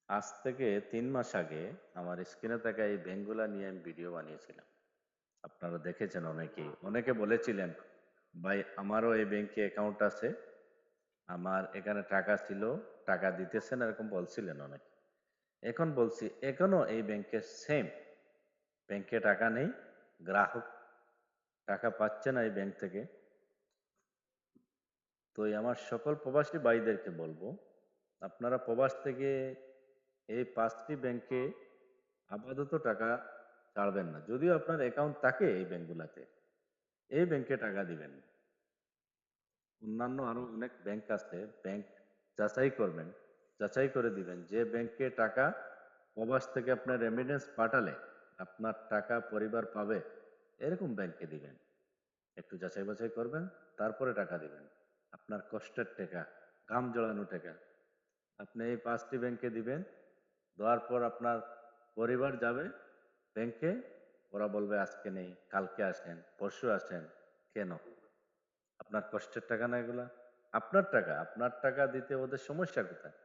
আজ থেকে ৩ মাস আগে আমার স্ক্রিনে থাকা এই ব্যাংকগুলা নিয়ে আমি ভিডিও বানিয়েছিলাম। আপনারা দেখেছেন অনেকেই। অনেকে বলেছিলেন, ভাই আমারও এই ব্যাংকে অ্যাকাউন্ট আছে, আমার এখানে টাকা ছিল, টাকা দিতেছেন এরকম বলছিলেন অনেকে। এখন বলছি এখনো এই ব্যাংকের সেম, ব্যাংকে টাকা নেই, গ্রাহক টাকা পাচ্ছে না এই ব্যাংক থেকে। তো এই আমার সকল প্রবাসী ভাইদেরকে বলবো, আপনারা প্রবাস থেকে এই 5টি ব্যাংকে আপাতত টাকা ছাড়বেন না। যদিও আপনার অ্যাকাউন্ট থাকে এই ব্যাংকগুলাতে, এই ব্যাংকে টাকা দিবেন না। অন্যান্য আরো অনেক ব্যাংক আছে, ব্যাংক যাচাই করবেন, যাচাই করে দিবেন যে ব্যাংকে টাকা প্রবাস থেকে আপনার রেমিটেন্স পাঠালে আপনার টাকা পরিবার পাবে, এরকম ব্যাংকে দিবেন। একটু যাচাই বাছাই করবেন, তারপরে টাকা দিবেন। আপনার কষ্টের টাকা, ঘাম জড়ানো টাকা আপনি এই 5টি ব্যাংকে দিবেন। দেওয়ার পর আপনার পরিবার যাবে ব্যাংকে, ওরা বলবে আজকে নেই, কালকে আসেন, পরশু আসেন। কেন? আপনার কষ্টের টাকা না এগুলা? আপনার টাকা, আপনার টাকা দিতে ওদের সমস্যা কোথায়?